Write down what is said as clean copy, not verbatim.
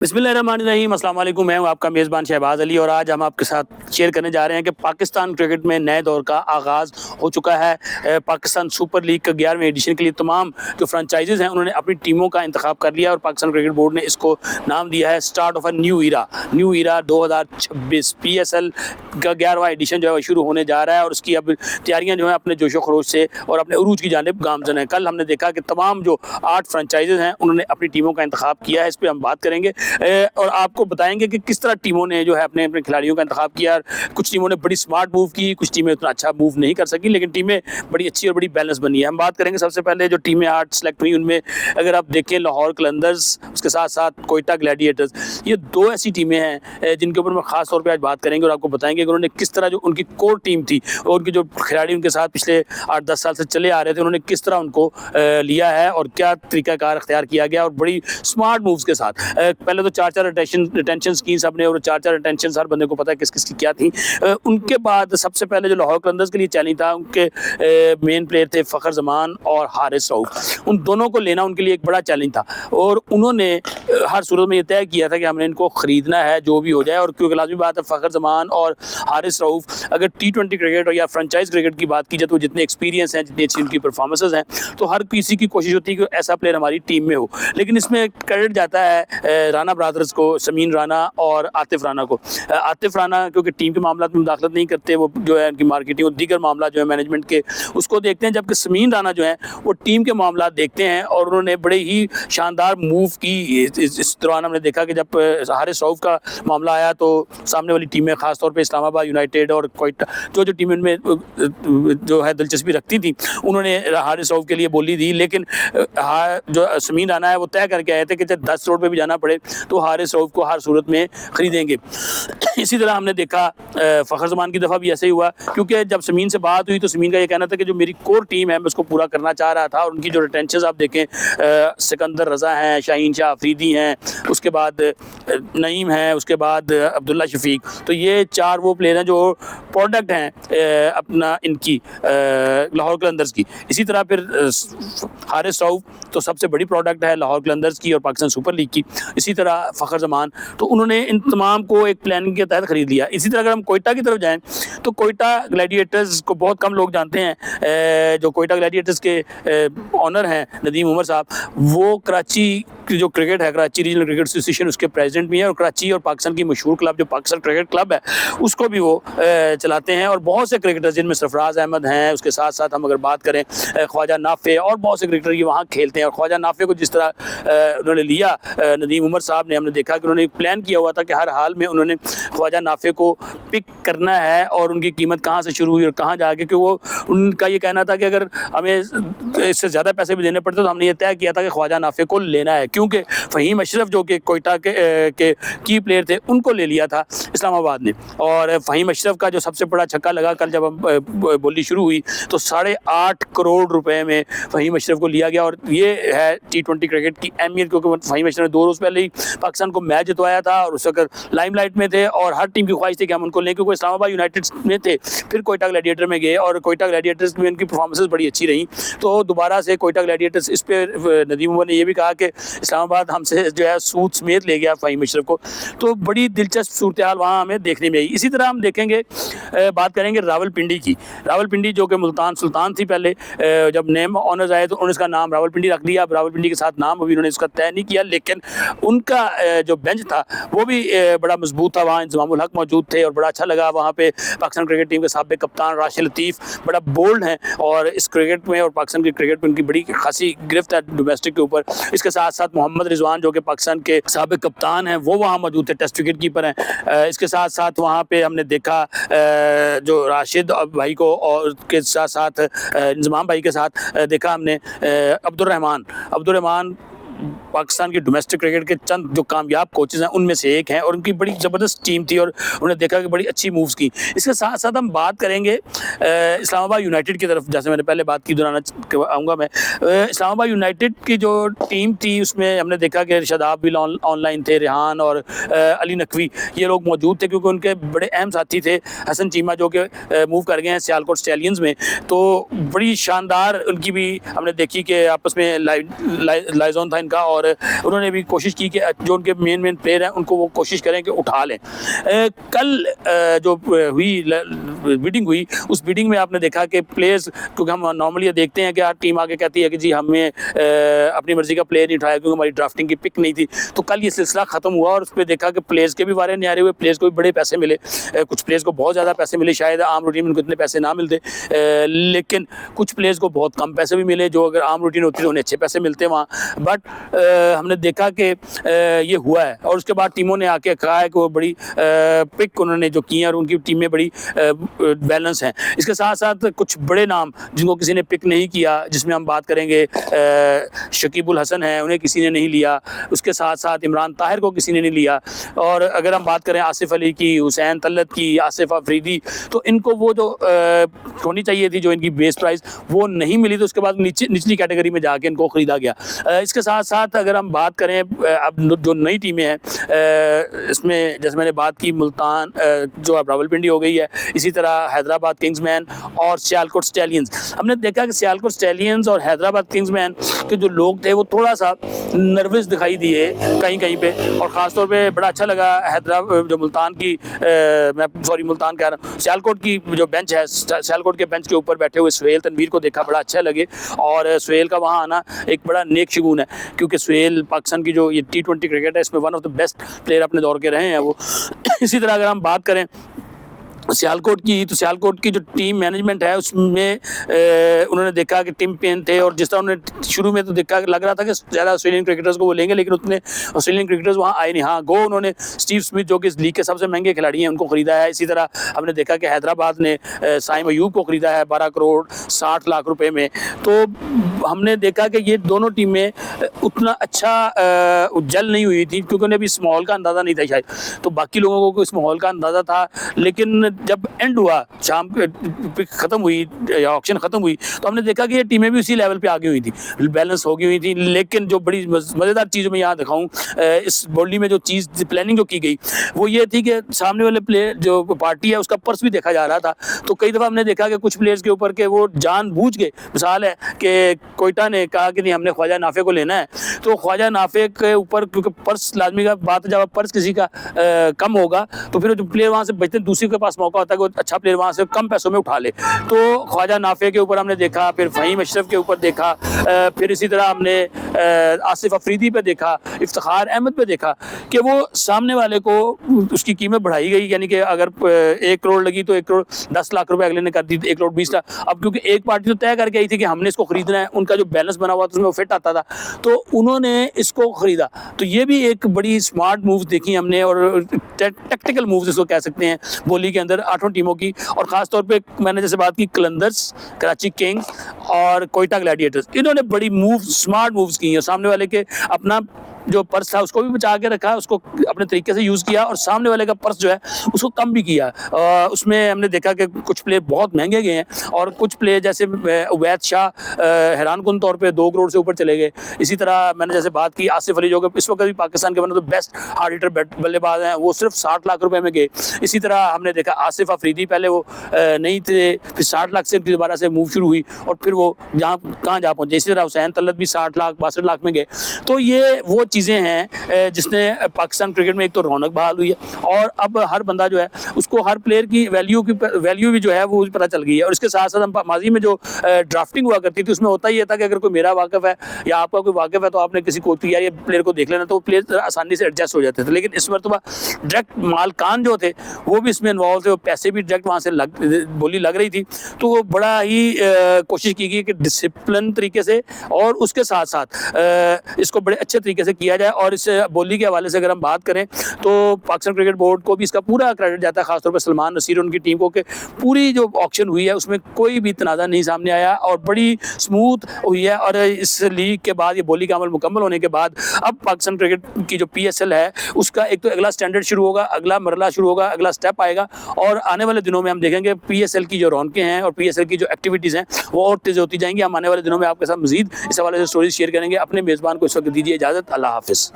बिस्मिल्लाहिर्रहमानिर्रहीम, अस्सलाम वालेकुम। मैं हूं आपका मेज़बान शहबाज अली और आज हम आपके साथ शेयर करने जा रहे हैं कि पाकिस्तान क्रिकेट में नए दौर का आगाज़ हो चुका है। पाकिस्तान सुपर लीग का 11वें एडिशन के लिए तमाम जो फ्रेंचाइजीज़ हैं उन्होंने अपनी टीमों का इंतखाब कर लिया और पाकिस्तान क्रिकेट बोर्ड ने इसको नाम दिया है start of a new era 2026। PSL का 11वां एडिशन जो है शुरू होने जा रहा है और उसकी अब तैयारियां जो है अपने जोशो खरोश से और अपने उरूज की जानिब गामज़न है। कल हमने देखा कि तमाम जो 8 फ्रेंचाइजीज़ हैं उन्होंने अपनी टीमों का इंतखाब किया है। इस पर हम बात करेंगे और आपको बताएंगे कि किस तरह टीमों ने जो है अपने अपने खिलाड़ियों का इंतखाब किया। कुछ टीमों ने बड़ी स्मार्ट मूव की, कुछ टीमें उतना अच्छा मूव नहीं कर सकी, लेकिन टीमें बड़ी अच्छी और बड़ी बैलेंस बनी है। हम बात करेंगे सबसे पहले जो टीमें 8 सेलेक्ट हुई उनमें अगर आप देखें लाहौर कलंदर्स, उसके साथ साथ कोयटा ग्लैडिएटर्स, ये 2 ऐसी टीमें हैं जिनके ऊपर मैं खास तौर पर आज बात करेंगे और आपको बताएंगे कि उन्होंने किस तरह जो उनकी कोर टीम थी और उनके जो खिलाड़ी उनके साथ पिछले 8-10 साल से चले आ रहे थे उन्होंने किस तरह उनको लिया है और क्या तरीकाकार अख्तियार किया गया और बड़ी स्मार्ट मूव्स के साथ। पहले तो 4-4 रिटेंशन की सबने और 4-4 रिटेंशन हर बंदे को पता है किस किस की क्या थी। उनके बाद सबसे पहले जो लाहौर कलंदर्स के लिए चैलेंज था, उनके मेन प्लेयर थे फ़खर जमान और हारिस रऊफ। उन दोनों को लेना उनके लिए एक बड़ा चैलेंज था और उन्होंने हर सूरत में ये तय किया था कि हमने इनको ख़रीदना है जो भी हो जाए। और क्योंकि लाजमी बात है फ़खर जमान और हारिस रऊफ अगर T20 क्रिकेट और या फ्रेंचाइज क्रिकेट की बात की जाए तो जितने एक्सपीरियंस हैं, जितनी अच्छी उनकी परफॉर्मेंसेज हैं, तो हर किसी की कोशिश होती है कि ऐसा प्लेयर हमारी टीम में हो। लेकिन इसमें क्रेडिट जाता है राना ब्रदर्स को, शमीन राना और आतिफ राना को। आतिफ राना क्योंकि टीम के मामला में मुदाखलत नहीं करते, वो जो है उनकी मार्केटिंग और दीगर मामला जो है मैनेजमेंट के उसको देखते हैं, जबकि शमीन राना जो है वो टीम के मामला देखते हैं और उन्होंने बड़े ही शानदार मूव की। इस दौरान हमने देखा कि जब हारिस रऊफ का मामला आया तो सामने वाली टीमें खासतौर पर इस्लामाबाद यूनाइटेड और कोयटा जो टीमें उनमें जो है दिलचस्पी रखती थी उन्होंने हारिस रऊफ के लिए बोली दी। लेकिन जो शमीन राना है वो तय करके आए थे कि चाहे 10 करोड़ पे भी जाना पड़े तो हारिस रऊफ को हर सूरत में खरीदेंगे। इसी तरह हमने देखा फ़खर जमान की दफ़ा भी ऐसे ही हुआ, क्योंकि जब शमीन से बात हुई तो शमीन का ये कहना था कि जो मेरी कोर टीम है मैं उसको पूरा करना चाह रहा था और उनकी जो रिटेंशन आप देखें, सिकंदर रज़ा हैं, शाहीन शाह अफरीदी हैं, उसके बाद नईम है, उसके बाद अब्दुल्ला शफीक, तो ये 4 वो प्लेयर हैं जो प्रोडक्ट हैं अपना इनकी लाहौर कलंदर्स की। इसी तरह फिर हारिस रऊफ तो सबसे बड़ी प्रोडक्ट है लाहौर कलंदर्स की और पाकिस्तान सुपर लीग की। इसी तरह फ़खर जमान, तो उन्होंने इन तमाम को एक प्लानिंग के तहत ख़रीद लिया। इसी तरह अगर हम कोयटा की तरफ जाएँ तो कोयटा ग्लैडिएटर्स को बहुत कम लोग जानते हैं। जो कोयटा ग्लैडिएटर्स के ऑनर हैं नदीम उमर साहब, वो कराची की जो क्रिकेट है, कराची रीजनल क्रिकेट एसोसिएशन, उसके प्रेसिडेंट भी हैं और कराची और पाकिस्तान की मशहूर क्लब जो पाकिस्तान क्रिकेट क्लब है उसको भी वो चलाते हैं। और बहुत से क्रिकेटर्स जिनमें सरफराज अहमद हैं, उसके साथ साथ हम अगर बात करें ख्वाजा नाफे और बहुत से क्रिकेटर ये वहाँ खेलते हैं। और ख्वाजा नाफे को जिस तरह उन्होंने लिया नदीम उमर साहब ने, हमने देखा कि उन्होंने एक प्लान किया हुआ था कि हर हाल में उन्होंने ख्वाजा नाफे को पिक करना है और उनकी कीमत कहाँ से शुरू हुई और कहाँ जाके, कि वो उनका ये कहना था कि अगर हमें इससे ज़्यादा पैसे भी देने पड़ते तो हमने ये तय किया था कि ख्वाजा नाफे को लेना है, क्योंकि फ़हीम अशरफ जो कि कोयटा के की प्लेयर थे उनको ले लिया था इस्लामाबाद ने। और फ़हीम अशरफ का जो सबसे बड़ा छक्का लगा कल जब बोली शुरू हुई तो 8.5 करोड़ रुपए में फ़हीम अशरफ को लिया गया। और ये है T20 क्रिकेट की अहमियत, क्योंकि फ़हीम अशरफ ने 2 रोज़ पहले ही पाकिस्तान को मैच जितवाया था और उस वक्त लाइमलाइट में थे और हर टीम की ख्वाहिश थी कि हम उनको लें, क्योंकि इस्लामाबाद यूनाइटेड में थे, फिर कोयटा ग्लैडिएटर में गए और कोयटा ग्लैडिएटर्स में उनकी परफॉर्मेंसेस बड़ी अच्छी रही तो दोबारा से कोयटा ग्लैडिएटर्स। इस पर नदीम उमर ने यह भी कहा कि इस्लामाबाद हमसे जो है सूद समेत ले गया फ़हीम अशरफ को, तो बड़ी दिलचस्प सूरत हाल वहाँ हमें देखने में आई। इसी तरह हम देखेंगे, बात करेंगे रावलपिंडी की। रावलपिंडी जो कि मुल्तान सुल्तान थी पहले, जब नेम ऑनर्स आए तो उन्होंने इसका नाम रावलपिंडी रख दिया। अब रावलपिंडी के साथ नाम अभी उन्होंने इसका तय नहीं किया, लेकिन उनका जो बेंच था वो भी बड़ा मजबूत था, वहाँ इंतज़ामुल हक मौजूद थे और बड़ा अच्छा लगा। वहाँ पे पाकिस्तान क्रिकेट टीम के साबिक़ कप्तान राशिद लतीफ़ बड़ा बोल्ड हैं और इस क्रिकेट में और पाकिस्तान की क्रिकेट में उनकी बड़ी खासी गिरफ्त है डोमेस्टिक के ऊपर। इसके साथ साथ मोहम्मद रिजवान जो कि पाकिस्तान के साबिक़ कप्तान हैं वो वहाँ मौजूद थे, टेस्ट विकेट कीपर हैं। इसके साथ साथ वहाँ पे हमने देखा जो राशिद भाई को और के साथ साथ इंजमाम भाई के साथ देखा हमने अब्दुर्रहमान पाकिस्तान की डोमेस्टिक क्रिकेट के चंद जो कामयाब कोचेज़ हैं उनमें से एक हैं और उनकी बड़ी ज़बरदस्त टीम थी और उन्होंने देखा कि बड़ी अच्छी मूव्स की। इसके साथ साथ हम बात करेंगे इस्लामाबाद यूनाइटेड की तरफ, जैसे मैंने पहले बात की दोहराना आऊँगा मैं। इस्लामाबाद यूनाइटेड की जो टीम थी उसमें हमने देखा कि शादाब भी ऑनलाइन थे, रेहान और अली नकवी ये लोग मौजूद थे, क्योंकि उनके बड़े अहम साथी थे हसन चीमा जो कि मूव कर गए हैं सियालकोट स्टैलियंस में। तो बड़ी शानदार उनकी भी हमने देखी कि आपस में लाइजोन था इनका और और उन्होंने भी कोशिश की कि जो उनके मेन प्लेयर हैं उनको वो कोशिश करें कि उठा लें। कल जो हुई बिडिंग हुई, उस बिडिंग में आपने देखा कि प्लेयर्स, क्योंकि हम नॉर्मली ये देखते हैं कि यार टीम आके कहती है कि जी हमें अपनी मर्जी का प्लेयर नहीं उठाया क्योंकि हमारी ड्राफ्टिंग की पिक नहीं थी। तो कल ये सिलसिला ख़त्म हुआ और उस पर देखा कि प्लेयर्स के भी वारे न्यारे हुए, प्लेयर्स को भी बड़े पैसे मिले, कुछ प्लेयर्स को बहुत ज़्यादा पैसे मिले, शायद आम रूटीन में उनको इतने पैसे ना मिलते, लेकिन कुछ प्लेयर्स को बहुत कम पैसे भी मिले, जो अगर आम रूटीन होती तो उन्हें अच्छे पैसे मिलते वहाँ। बट हमने देखा कि ये हुआ है और उसके बाद टीमों ने आके कहा है कि वो बड़ी पिक उन्होंने जो की है और उनकी टीम में बड़ी बैलेंस है। इसके साथ साथ कुछ बड़े नाम जिनको किसी ने पिक नहीं किया, जिसमें हम बात करेंगे शकीबुल हसन है, उन्हें किसी ने नहीं लिया, उसके साथ साथ इमरान ताहिर को किसी ने नहीं लिया, और अगर हम बात करें आसिफ अली की, हुसैन तलत की, आसिफ अफरीदी, तो इनको वो जो होनी चाहिए थी जो इनकी बेस प्राइस वो नहीं मिली, तो उसके बाद निचली कैटेगरी में जाके इनको ख़रीदा गया। इसके साथ साथ अगर हम बात करें अब जो नई टीमें हैं, इसमें जैसे मैंने बात की मुल्तान जो अब रावलपिंडी हो गई है, इसी तरह हैदराबाद किंग्समैन और सियालकोट स्टैलियंस। हमने देखा कि सियालकोट स्टैलियंस और हैदराबाद किंग्समैन के जो लोग थे वो थोड़ा सा नर्वस दिखाई दिए कहीं कहीं पे, और ख़ासतौर पे बड़ा अच्छा लगा हैदराबाद जो मुल्तान की मुल्तान कह रहा हूँ, सियालकोट की जो बेंच है, सियालकोट के बेंच के ऊपर बैठे हुए सुहेल तनवीर को देखा, बड़ा अच्छा लगे, और सुहेल का वहाँ आना एक बड़ा नेक शगुन है, क्योंकि सुहेल पाकिस्तान की जो ये T20 क्रिकेट है इसमें one of the best player अपने दौर के रहे हैं वो। इसी तरह अगर हम बात करें सियालकोट की, तो सियालकोट की जो टीम मैनेजमेंट है उसमें उन्होंने देखा कि टिम पेन थे, और जिस तरह उन्होंने शुरू में तो देखा लग रहा था कि ज़्यादा ऑस्ट्रेलियन क्रिकेटर्स को वो लेंगे, लेकिन उतने ऑस्ट्रेलियन क्रिकेटर्स वहाँ आए नहीं। हाँ, उन्होंने स्टीव स्मिथ जो कि इस लीग के सबसे महंगे खिलाड़ी हैं उनको ख़रीदा है। इसी तरह हमने देखा कि हैदराबाद ने साइम अयूब को ख़रीदा है 12 करोड़ 60 लाख रुपए में। तो हमने देखा कि ये दोनों टीमें उतना अच्छा जल नहीं हुई थी, क्योंकि उन्हें अभी इस माहौल का अंदाज़ा नहीं था शायद, तो बाकी लोगों को इस माहौल का अंदाज़ा था। लेकिन जब एंड हुआ, शाम ख़त्म हुई, ऑक्शन ख़त्म हुई, तो हमने देखा कि ये टीमें भी उसी लेवल पे आगे हुई थी, बैलेंस हो गई हुई थी। लेकिन जो बड़ी मज़ेदार चीज़ मैं यहाँ दिखाऊँ, इस बोली में जो चीज़ प्लानिंग जो की गई वो ये थी कि सामने वाले प्लेयर जो पार्टी है उसका पर्स भी देखा जा रहा था। तो कई दफ़ा हमने देखा कि कुछ प्लेयर्स के ऊपर के वो जानबूझ के, मिसाल है कि कोयटा ने कहा कि नहीं हमने ख्वाजा नाफे को लेना है, तो ख्वाजा नाफे के ऊपर, क्योंकि पर्स लाजमी का बात है, जब पर्स किसी का कम होगा तो फिर जो प्लेयर वहाँ से बचते हैं दूसरे के पास मौका होता है कि अच्छा प्लेयर वहाँ से कम पैसों में उठा ले। तो ख्वाजा नाफे के ऊपर हमने देखा, फिर फ़हीम अशरफ के ऊपर देखा, फिर इसी तरह हमने आसिफ अफरीदी पे देखा, इफ्तिखार अहमद पे देखा कि वो सामने वाले को उसकी कीमत बढ़ाई गई, यानी कि अगर 1 करोड़ लगी तो 1 करोड़ 10 लाख रुपए अगले ने कर दी, 1 करोड़ 20 लाख। अब क्योंकि एक पार्टी तो तय करके आई थी कि हमने इसको खरीदना है, उनका जो बैलेंस बना हुआ था उसमें वो फिट आता था, तो उन्होंने इसको खरीदा। तो ये भी एक बड़ी स्मार्ट मूव देखी हमने, और टैक्टिकल मूव्स इसको कह सकते हैं बोली के अंदर 8 टीमों की। और ख़ासतौर पे मैंने जैसे बात की कलंदर्स, कराची किंग्स और कोयटा ग्लैडिएटर्स, इन्होंने बड़ी स्मार्ट मूव्स की हैं। सामने वाले के अपना जो पर्स था उसको भी बचा के रखा, उसको अपने तरीके से यूज़ किया, और सामने वाले का पर्स जो है उसको कम भी किया। उसमें हमने देखा कि कुछ प्लेयर बहुत महंगे गए हैं, और कुछ प्लेयर जैसे उवैद शाह हैरानकुन तौर पे 2 करोड़ से ऊपर चले गए। इसी तरह मैंने जैसे बात की आसिफ अली, जो कि इस वक्त भी पाकिस्तान के तो बेस्ट हार्ड हिटर बल्लेबाज हैं, वो सिर्फ 60 लाख रुपए में गए। इसी तरह हमने देखा आसिफ अफरीदी, पहले वो नहीं थे, फिर 60 लाख से दोबारा से मूव शुरू हुई, और फिर वो कहाँ जा पहुँचे। इसी तरह हुसैन तलत भी 60 लाख 62 लाख में गए। तो ये वो चीज़ें हैं जिसने पाकिस्तान क्रिकेट में एक तो रौनक बहाल हुई है, और अब हर बंदा जो है उसको हर प्लेयर की वैल्यू भी जो है वो पता चल गई है। और इसके साथ साथ हम माजी में जो ड्राफ्टिंग हुआ करती थी उसमें होता ही था कि अगर कोई मेरा वाकिफ़ है या आपका कोई वाकिफ़ है तो आपने किसी कोच या ये प्लेयर को देख लेना, तो प्लेयर आसानी से एडजस्ट हो जाते थे। लेकिन इस मरतबा डायरेक्ट मालकान जो थे वो भी इसमें इन्वॉल्व थे, वो पैसे भी डायरेक्ट वहाँ से बोली लग रही थी। तो वो बड़ा ही कोशिश की गई कि डिसिप्लिन तरीके से और उसके साथ साथ इसको बड़े अच्छे तरीके से किया जाए। और इस बोली के हवाले से अगर हम बात करें तो पाकिस्तान क्रिकेट बोर्ड को भी इसका पूरा क्रेडिट जाता है, खासतौर पर सलमान नसीर उनकी टीम को, कि पूरी जो ऑक्शन हुई है उसमें कोई भी तनाज़ा नहीं सामने आया और बड़ी स्मूथ हुई है। और इस लीग के बाद, ये बोली का अमल मुकम्मल होने के बाद, अब पाकिस्तान क्रिकेट की जो PSL है उसका एक तो अगला स्टैंडर्ड शुरू होगा, अगला मरला शुरू होगा, अगला स्टेप आएगा। और आने वाले दिनों में हम देखेंगे PSL की जो रौनकें हैं और PSL की जो एक्टिविटीज़ हैं वो और तेज़ होती जाएंगी। हम आने वाले दिनों में आपके साथ मज़ीद इस हवाले से स्टोरीज शेयर करेंगे। अपने मेज़बान को इस वक्त दीजिए इजाज़त। अल्लाह हाफ़िज़।